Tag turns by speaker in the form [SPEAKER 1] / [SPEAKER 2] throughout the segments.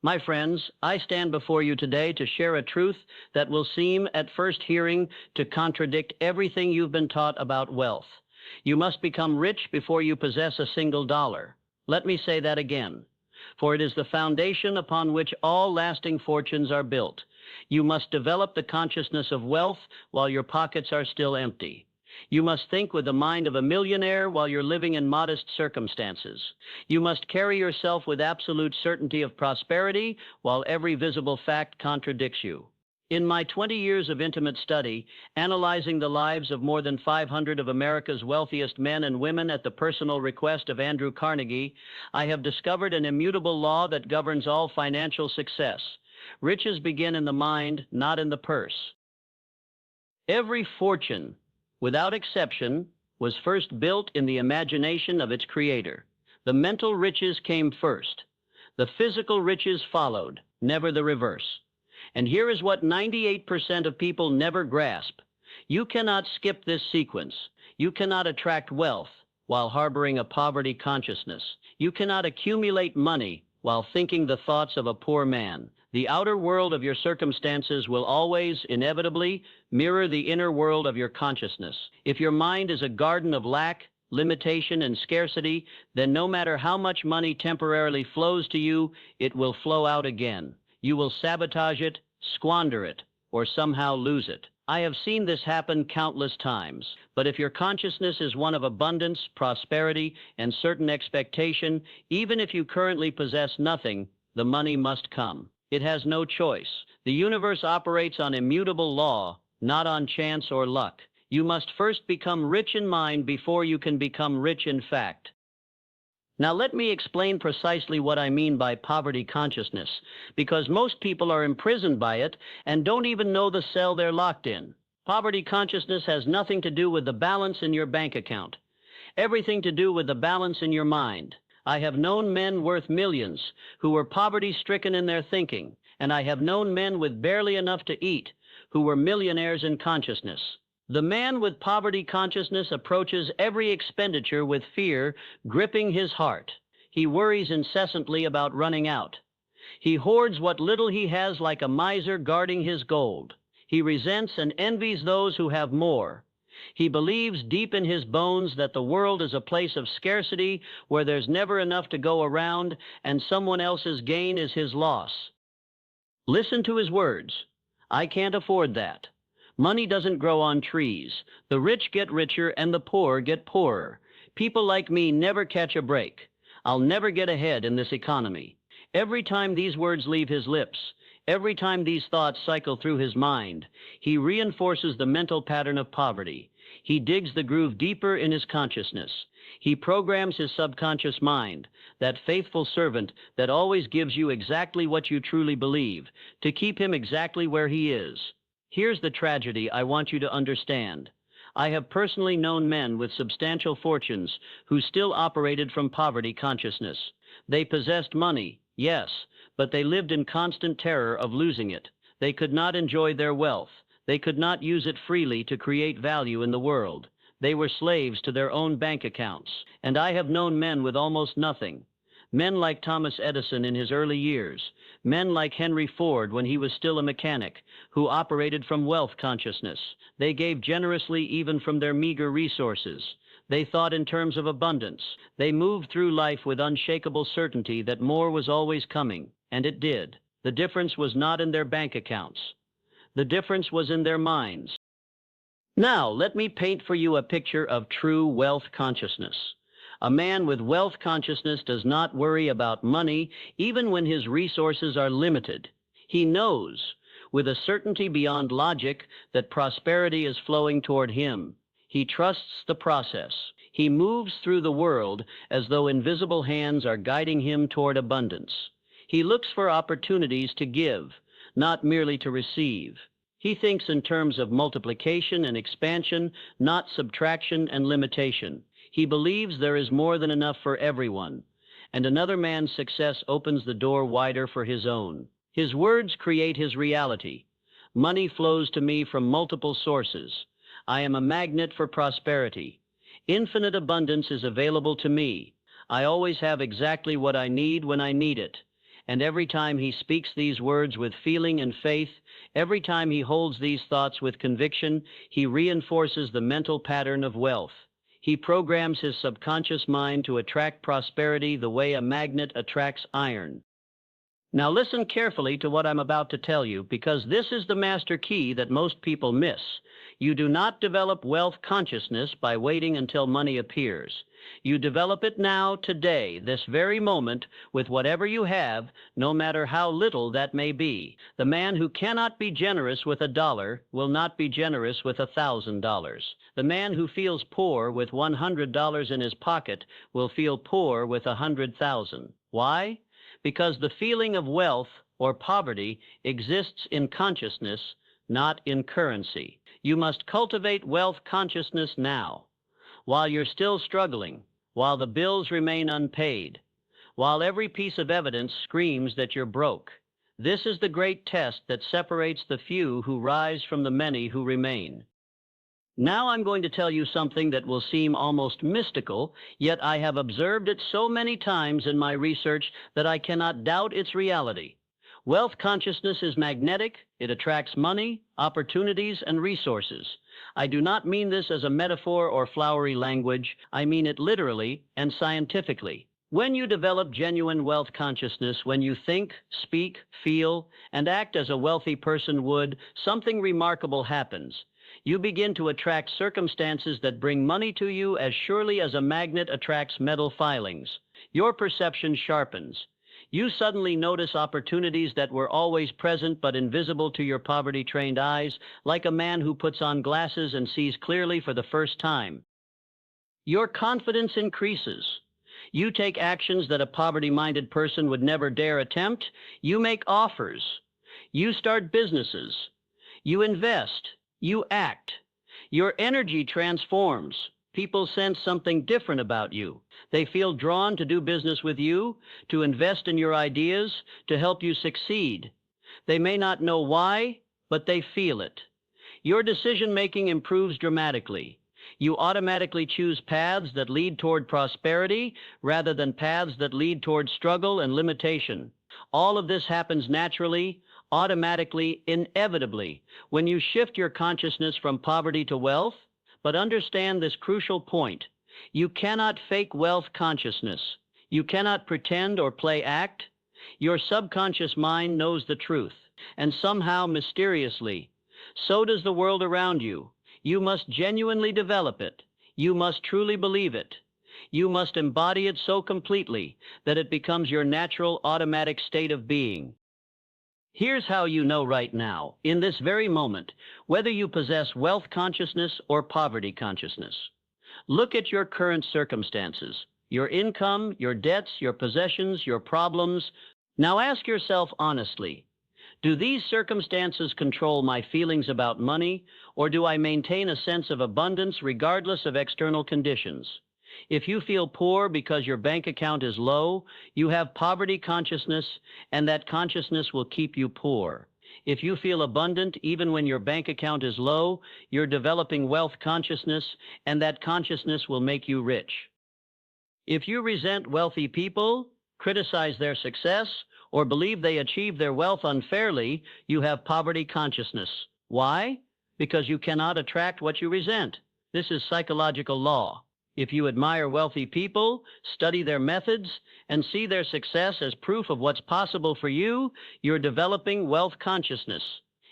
[SPEAKER 1] My friends, I stand before you today to share a truth that will seem, at first hearing, to contradict everything you've been taught about wealth. You must become rich before you possess a single dollar. Let me say that again, for it is the foundation upon which all lasting fortunes are built. You must develop the consciousness of wealth while your pockets are still empty. You must think with the mind of a millionaire while you're living in modest circumstances. You must carry yourself with absolute certainty of prosperity while every visible fact contradicts you. In my 20 years of intimate study, analyzing the lives of more than 500 of America's wealthiest men and women at the personal request of Andrew Carnegie, I have discovered an immutable law that governs all financial success. Riches begin in the mind, not in the purse. Every fortune, without exception, was first built in the imagination of its creator. The mental riches came first. The physical riches followed, never the reverse. And here is what 98% of people never grasp. You cannot skip this sequence. You cannot attract wealth while harboring a poverty consciousness. You cannot accumulate money while thinking the thoughts of a poor man. The outer world of your circumstances will always, inevitably, mirror the inner world of your consciousness. If your mind is a garden of lack, limitation, and scarcity, then no matter how much money temporarily flows to you, it will flow out again. You will sabotage it, squander it, or somehow lose it. I have seen this happen countless times. But if your consciousness is one of abundance, prosperity, and certain expectation, even if you currently possess nothing, the money must come. It has no choice. The universe operates on immutable law, not on chance or luck. You must first become rich in mind before you can become rich in fact. Now let me explain precisely what I mean by poverty consciousness, because most people are imprisoned by it and don't even know the cell they're locked in. Poverty consciousness has nothing to do with the balance in your bank account, everything to do with the balance in your mind. I have known men worth millions who were poverty-stricken in their thinking, and I have known men with barely enough to eat who were millionaires in consciousness. The man with poverty consciousness approaches every expenditure with fear gripping his heart. He worries incessantly about running out. He hoards what little he has like a miser guarding his gold. He resents and envies those who have more. He believes deep in his bones that the world is a place of scarcity where there's never enough to go around and someone else's gain is his loss. Listen to his words. I can't afford that. Money doesn't grow on trees. The rich get richer and the poor get poorer. People like me never catch a break. I'll never get ahead in this economy. Every time these words leave his lips, every time these thoughts cycle through his mind, he reinforces the mental pattern of poverty. He digs the groove deeper in his consciousness. He programs his subconscious mind, that faithful servant that always gives you exactly what you truly believe, to keep him exactly where he is. Here's the tragedy I want you to understand. I have personally known men with substantial fortunes who still operated from poverty consciousness. They possessed money, yes, but they lived in constant terror of losing it. They could not enjoy their wealth. They could not use it freely to create value in the world. They were slaves to their own bank accounts. And I have known men with almost nothing. Men like Thomas Edison in his early years. Men like Henry Ford when he was still a mechanic, who operated from wealth consciousness. They gave generously even from their meager resources. They thought in terms of abundance. They moved through life with unshakable certainty that more was always coming, and it did. The difference was not in their bank accounts. The difference was in their minds. Now, let me paint for you a picture of true wealth consciousness. A man with wealth consciousness does not worry about money, even when his resources are limited. He knows, with a certainty beyond logic, that prosperity is flowing toward him. He trusts the process. He moves through the world as though invisible hands are guiding him toward abundance. He looks for opportunities to give, not merely to receive. He thinks in terms of multiplication and expansion, not subtraction and limitation. He believes there is more than enough for everyone, and another man's success opens the door wider for his own. His words create his reality. Money flows to me from multiple sources. I am a magnet for prosperity. Infinite abundance is available to me. I always have exactly what I need when I need it. And every time he speaks these words with feeling and faith, every time he holds these thoughts with conviction, he reinforces the mental pattern of wealth. He programs his subconscious mind to attract prosperity the way a magnet attracts iron. Now listen carefully to what I'm about to tell you, because this is the master key that most people miss. You do not develop wealth consciousness by waiting until money appears. You develop it now, today, this very moment, with whatever you have, no matter how little that may be. The man who cannot be generous with $1 will not be generous with $1,000. The man who feels poor with $100 in his pocket will feel poor with 100,000. Why? Because the feeling of wealth or poverty exists in consciousness, not in currency. You must cultivate wealth consciousness now, while you're still struggling, while the bills remain unpaid, while every piece of evidence screams that you're broke. This is the great test that separates the few who rise from the many who remain. Now I'm going to tell you something that will seem almost mystical, yet I have observed it so many times in my research that I cannot doubt its reality. Wealth consciousness is magnetic. It attracts money, opportunities, and resources. I do not mean this as a metaphor or flowery language. I mean it literally and scientifically. When you develop genuine wealth consciousness, when you think, speak, feel, and act as a wealthy person would, something remarkable happens. You begin to attract circumstances that bring money to you as surely as a magnet attracts metal filings. Your perception sharpens. You suddenly notice opportunities that were always present but invisible to your poverty-trained eyes, like a man who puts on glasses and sees clearly for the first time. Your confidence increases. You take actions that a poverty-minded person would never dare attempt. You make offers. You start businesses. You invest. You act. Your energy transforms. People sense something different about you. They feel drawn to do business with you, to invest in your ideas, to help you succeed. They may not know why, but they feel it. Your decision-making improves dramatically. You automatically choose paths that lead toward prosperity rather than paths that lead toward struggle and limitation. All of this happens naturally, automatically, inevitably, when you shift your consciousness from poverty to wealth. But understand this crucial point. You cannot fake wealth consciousness. You cannot pretend or play act. Your subconscious mind knows the truth, and somehow, mysteriously, so does the world around you. You must genuinely develop it. You must truly believe it. You must embody it so completely that it becomes your natural, automatic state of being. Here's how you know right now, in this very moment, whether you possess wealth consciousness or poverty consciousness. Look at your current circumstances, your income, your debts, your possessions, your problems. Now ask yourself honestly, do these circumstances control my feelings about money, or do I maintain a sense of abundance regardless of external conditions? If you feel poor because your bank account is low, you have poverty consciousness, and that consciousness will keep you poor. If you feel abundant even when your bank account is low, you're developing wealth consciousness, and that consciousness will make you rich. If you resent wealthy people, criticize their success, or believe they achieve their wealth unfairly, you have poverty consciousness. Why? Because you cannot attract what you resent. This is psychological law. If you admire wealthy people, study their methods, and see their success as proof of what's possible for you, you're developing wealth consciousness.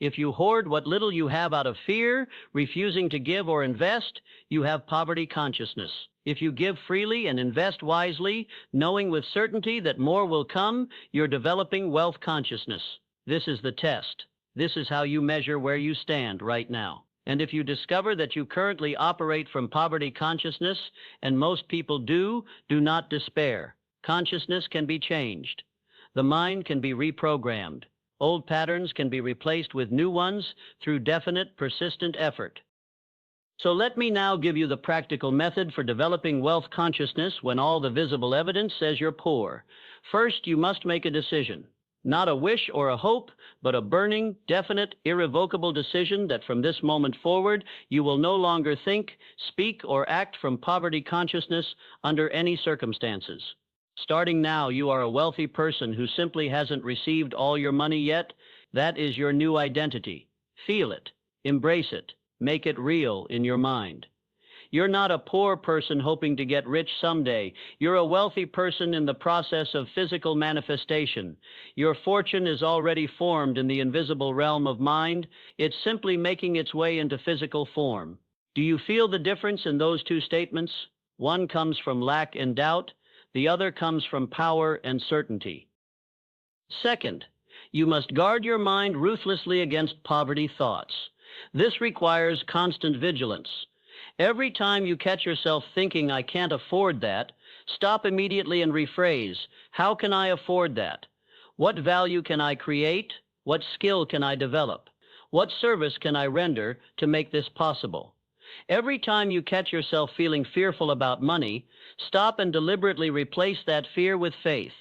[SPEAKER 1] If you hoard what little you have out of fear, refusing to give or invest, you have poverty consciousness. If you give freely and invest wisely, knowing with certainty that more will come, you're developing wealth consciousness. This is the test. This is how you measure where you stand right now. And if you discover that you currently operate from poverty consciousness, and most people do not despair. Consciousness can be changed. The mind can be reprogrammed. Old patterns can be replaced with new ones through definite, persistent effort. So let me now give you the practical method for developing wealth consciousness when all the visible evidence says you're poor. First, you must make a decision. Not a wish or a hope, but a burning, definite, irrevocable decision that from this moment forward, you will no longer think, speak, or act from poverty consciousness under any circumstances. Starting now, you are a wealthy person who simply hasn't received all your money yet. That is your new identity. Feel it, embrace it, make it real in your mind. You're not a poor person hoping to get rich someday. You're a wealthy person in the process of physical manifestation. Your fortune is already formed in the invisible realm of mind. It's simply making its way into physical form. Do you feel the difference in those two statements? One comes from lack and doubt. The other comes from power and certainty. Second, you must guard your mind ruthlessly against poverty thoughts. This requires constant vigilance. Every time you catch yourself thinking, I can't afford that, stop immediately and rephrase, how can I afford that? What value can I create? What skill can I develop? What service can I render to make this possible? Every time you catch yourself feeling fearful about money, stop and deliberately replace that fear with faith.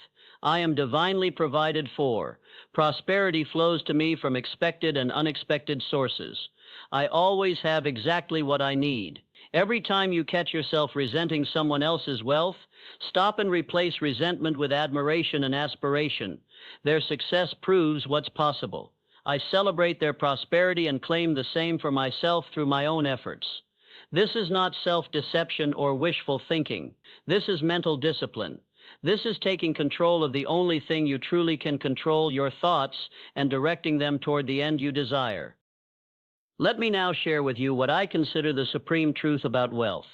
[SPEAKER 1] I am divinely provided for. Prosperity flows to me from expected and unexpected sources. I always have exactly what I need. Every time you catch yourself resenting someone else's wealth, stop and replace resentment with admiration and aspiration. Their success proves what's possible. I celebrate their prosperity and claim the same for myself through my own efforts. This is not self-deception or wishful thinking. This is mental discipline. This is taking control of the only thing you truly can control, your thoughts, and directing them toward the end you desire. Let me now share with you what I consider the supreme truth about wealth.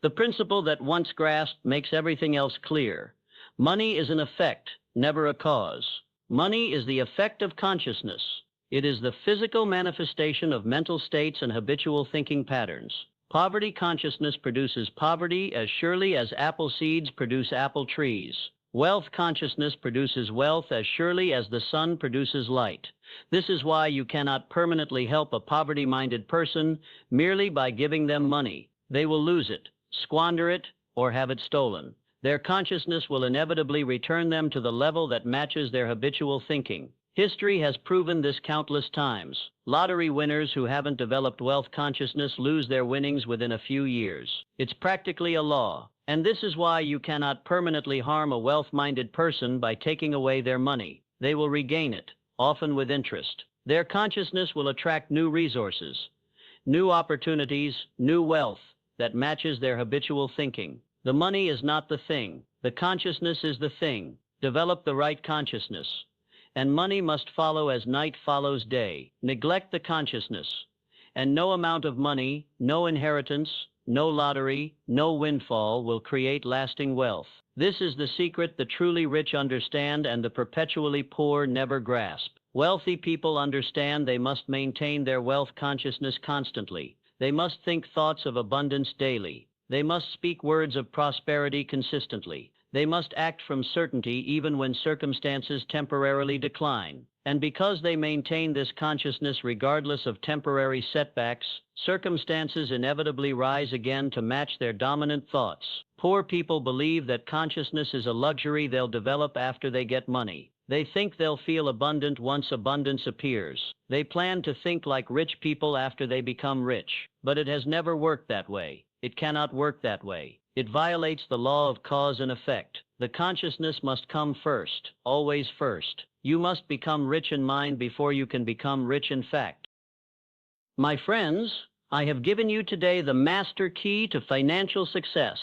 [SPEAKER 1] The principle that once grasped makes everything else clear. Money is an effect, never a cause. Money is the effect of consciousness. It is the physical manifestation of mental states and habitual thinking patterns. Poverty consciousness produces poverty as surely as apple seeds produce apple trees. Wealth consciousness produces wealth as surely as the sun produces light. This is why you cannot permanently help a poverty-minded person merely by giving them money. They will lose it, squander it, or have it stolen. Their consciousness will inevitably return them to the level that matches their habitual thinking. History has proven this countless times. Lottery winners who haven't developed wealth consciousness lose their winnings within a few years. It's practically a law. And this is why you cannot permanently harm a wealth-minded person by taking away their money. They will regain it, often with interest. Their consciousness will attract new resources, new opportunities, new wealth that matches their habitual thinking. The money is not the thing. The consciousness is the thing. Develop the right consciousness. And money must follow as night follows day. Neglect the consciousness, and no amount of money, no inheritance, no lottery, no windfall will create lasting wealth. This is the secret the truly rich understand and the perpetually poor never grasp. Wealthy people understand they must maintain their wealth consciousness constantly. They must think thoughts of abundance daily. They must speak words of prosperity consistently. They must act from certainty even when circumstances temporarily decline. And because they maintain this consciousness regardless of temporary setbacks, circumstances inevitably rise again to match their dominant thoughts. Poor people believe that consciousness is a luxury they'll develop after they get money. They think they'll feel abundant once abundance appears. They plan to think like rich people after they become rich. But it has never worked that way. It cannot work that way. It violates the law of cause and effect. The consciousness must come first, always first. You must become rich in mind before you can become rich in fact. My friends, I have given you today the master key to financial success,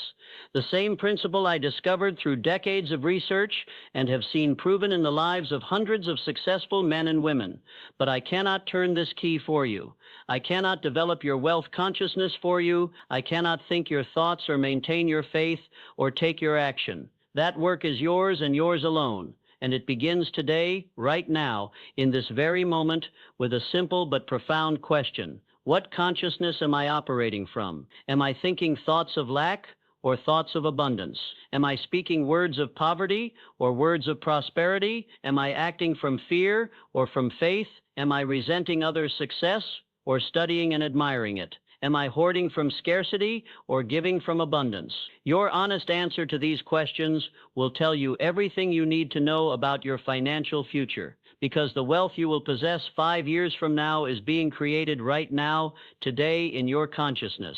[SPEAKER 1] the same principle I discovered through decades of research and have seen proven in the lives of hundreds of successful men and women. But I cannot turn this key for you. I cannot develop your wealth consciousness for you. I cannot think your thoughts or maintain your faith or take your action. That work is yours and yours alone. And it begins today, right now, in this very moment, with a simple but profound question. What consciousness am I operating from? Am I thinking thoughts of lack or thoughts of abundance? Am I speaking words of poverty or words of prosperity? Am I acting from fear or from faith? Am I resenting others' success or studying and admiring it? Am I hoarding from scarcity or giving from abundance? Your honest answer to these questions will tell you everything you need to know about your financial future, because the wealth you will possess 5 years from now is being created right now, today, in your consciousness.